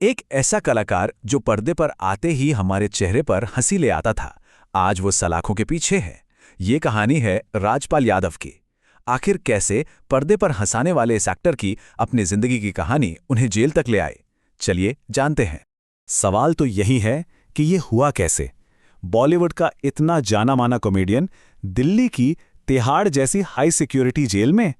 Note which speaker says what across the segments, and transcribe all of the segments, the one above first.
Speaker 1: एक ऐसा कलाकार जो पर्दे पर आते ही हमारे चेहरे पर हंसी ले आता था, आज वो सलाखों के पीछे है। ये कहानी है राजपाल यादव की। आखिर कैसे पर्दे पर हंसाने वाले इस एक्टर की अपनी जिंदगी की कहानी उन्हें जेल तक ले आई, चलिए जानते हैं। सवाल तो यही है कि ये हुआ कैसे। बॉलीवुड का इतना जाना माना कॉमेडियन दिल्ली की तिहाड़ जैसी हाई सिक्योरिटी जेल में,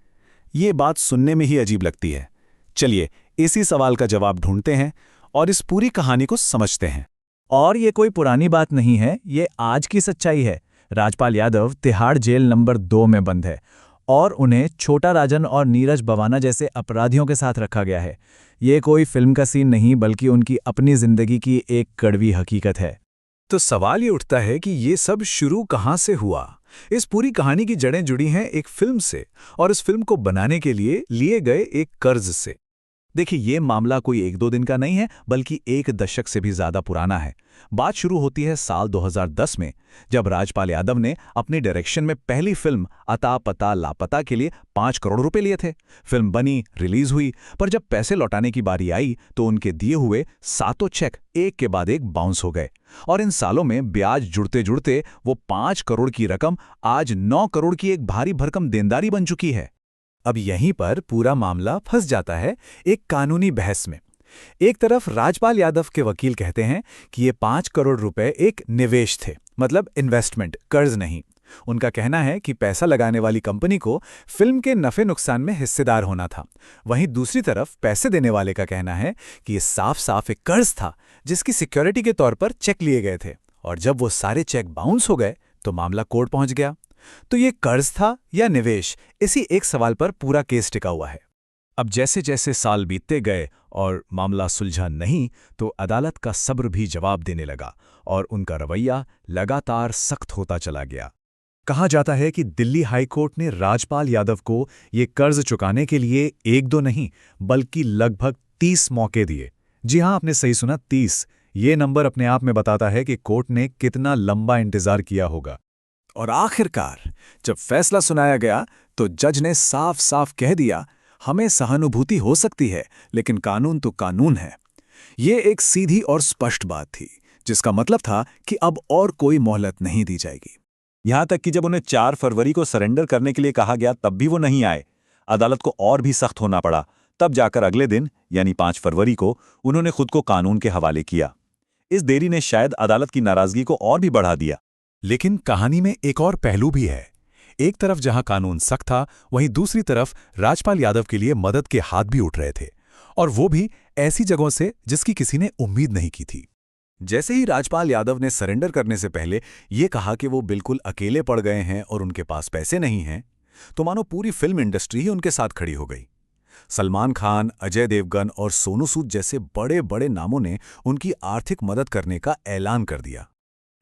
Speaker 1: ये बात सुनने में ही अजीब लगती है। चलिए इसी सवाल का जवाब ढूंढते हैं और इस पूरी कहानी को समझते हैं।
Speaker 2: और ये कोई पुरानी बात नहीं है, ये आज की सच्चाई है। राजपाल यादव तिहाड़ जेल नंबर 2 में बंद है और उन्हें छोटा राजन और नीरज बवाना जैसे अपराधियों के साथ रखा गया है। ये कोई फिल्म का सीन नहीं, बल्कि उनकी अपनी जिंदगी की एक कड़वी हकीकत है।
Speaker 1: तो सवाल ये उठता है कि ये सब शुरू कहाँ से हुआ। इस पूरी कहानी की जड़ें जुड़ी हैं एक फिल्म से, और इस फिल्म को बनाने के लिए गए एक कर्ज से। देखिए, ये मामला कोई 1-2 दिन का नहीं है, बल्कि 1 दशक से भी ज्यादा पुराना है। बात शुरू होती है साल 2010 में, जब राजपाल यादव ने अपनी डायरेक्शन में पहली फिल्म अता पता लापता के लिए 5 करोड़ रुपए लिए थे। फिल्म बनी, रिलीज हुई, पर जब पैसे लौटाने की बारी आई तो उनके दिए हुए 7 चेक एक के बाद एक बाउंस हो गए, और इन सालों में ब्याज जुड़ते जुड़ते वो 5 करोड़ की रकम आज 9 करोड़ की एक भारी भरकम देनदारी बन चुकी है। अब यहीं पर पूरा मामला फंस जाता है एक कानूनी बहस में। एक तरफ राजपाल यादव के वकील कहते हैं कि ये 5 करोड़ रुपए एक निवेश थे, मतलब इन्वेस्टमेंट, कर्ज नहीं। उनका कहना है कि पैसा लगाने वाली कंपनी को फिल्म के नफे नुकसान में हिस्सेदार होना था। वहीं दूसरी तरफ पैसे देने वाले का कहना है कि ये साफ साफ एक कर्ज था, जिसकी सिक्योरिटी के तौर पर चेक लिए गए थे, और जब वो सारे चेक बाउंस हो गए तो मामला कोर्ट पहुंच गया। तो ये कर्ज था या निवेश, इसी एक सवाल पर पूरा केस टिका हुआ है। अब जैसे जैसे साल बीतते गए और मामला सुलझा नहीं, तो अदालत का सब्र भी जवाब देने लगा और उनका रवैया लगातार सख्त होता चला गया। कहा जाता है कि दिल्ली हाई कोर्ट ने राजपाल यादव को ये कर्ज चुकाने के लिए 1-2 नहीं, बल्कि लगभग 30 मौके दिए। जी हां, आपने सही सुना, 30। ये नंबर अपने आप में बताता है कि कोर्ट ने कितना लंबा इंतजार किया होगा। और आखिरकार जब फैसला सुनाया गया तो जज ने साफ साफ कह दिया, हमें सहानुभूति हो सकती है, लेकिन कानून तो कानून है। ये एक सीधी और स्पष्ट बात थी, जिसका मतलब था कि अब और कोई मोहलत नहीं दी जाएगी। यहां तक कि जब उन्हें 4 फरवरी को सरेंडर करने के लिए कहा गया, तब भी वो नहीं आए। अदालत को और भी सख्त होना पड़ा। तब जाकर अगले दिन यानी 5 फरवरी को उन्होंने खुद को कानून के हवाले किया। इस देरी ने शायद अदालत की नाराजगी को और भी बढ़ा दिया। लेकिन कहानी में एक और पहलू भी है। एक तरफ जहां कानून सख्त था, वहीं दूसरी तरफ राजपाल यादव के लिए मदद के हाथ भी उठ रहे थे, और वो भी ऐसी जगहों से जिसकी किसी ने उम्मीद नहीं की थी। जैसे ही राजपाल यादव ने सरेंडर करने से पहले ये कहा कि वो बिल्कुल अकेले पड़ गए हैं और उनके पास पैसे नहीं हैं, तो मानो पूरी फिल्म इंडस्ट्री ही उनके साथ खड़ी हो गई। सलमान खान, अजय देवगन और सोनू सूद जैसे बड़े बड़े नामों ने उनकी आर्थिक मदद करने का ऐलान कर दिया।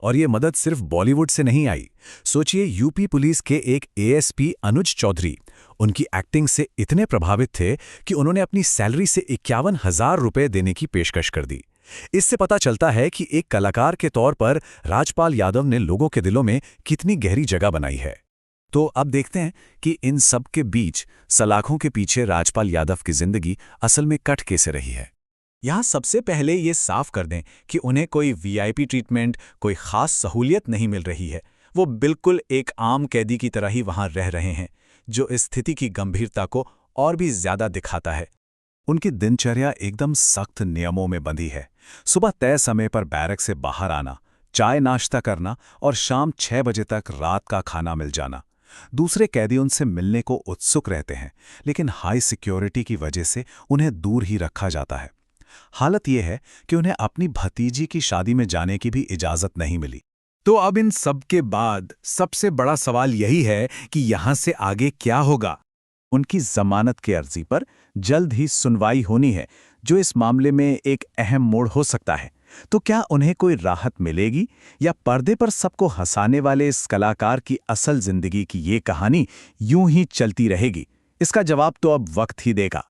Speaker 1: और ये मदद सिर्फ बॉलीवुड से नहीं आई। सोचिए, यूपी पुलिस के एक एएसपी अनुज चौधरी उनकी एक्टिंग से इतने प्रभावित थे कि उन्होंने अपनी सैलरी से 51,000 रुपए देने की पेशकश कर दी। इससे पता चलता है कि एक कलाकार के तौर पर राजपाल यादव ने लोगों के दिलों में कितनी गहरी जगह बनाई है। तो अब देखते हैं कि इन सब के बीच, सलाखों के पीछे राजपाल यादव की जिंदगी असल में कट कैसे रही है। यहाँ सबसे पहले ये साफ कर दें कि उन्हें कोई वीआईपी ट्रीटमेंट, कोई खास सहूलियत नहीं मिल रही है। वो बिल्कुल एक आम कैदी की तरह ही वहाँ रह रहे हैं, जो इस स्थिति की गंभीरता को और भी ज्यादा दिखाता है। उनकी दिनचर्या एकदम सख्त नियमों में बंधी है। सुबह तय समय पर बैरक से बाहर आना, चाय नाश्ता करना और शाम 6 बजे तक रात का खाना मिल जाना। दूसरे कैदी उनसे मिलने को उत्सुक रहते हैं, लेकिन हाई सिक्योरिटी की वजह से उन्हें दूर ही रखा जाता है। हालत यह है कि उन्हें अपनी भतीजी की शादी में जाने की भी इजाजत नहीं मिली। तो अब इन सब के बाद सबसे बड़ा सवाल यही है कि यहां से आगे क्या होगा। उनकी जमानत की अर्जी पर जल्द ही सुनवाई होनी है, जो इस मामले में एक अहम मोड़ हो सकता है। तो क्या उन्हें कोई राहत मिलेगी, या पर्दे पर सबको हंसाने वाले इस कलाकार की असल जिंदगी की ये कहानी यूं ही चलती रहेगी? इसका जवाब तो अब वक्त ही देगा।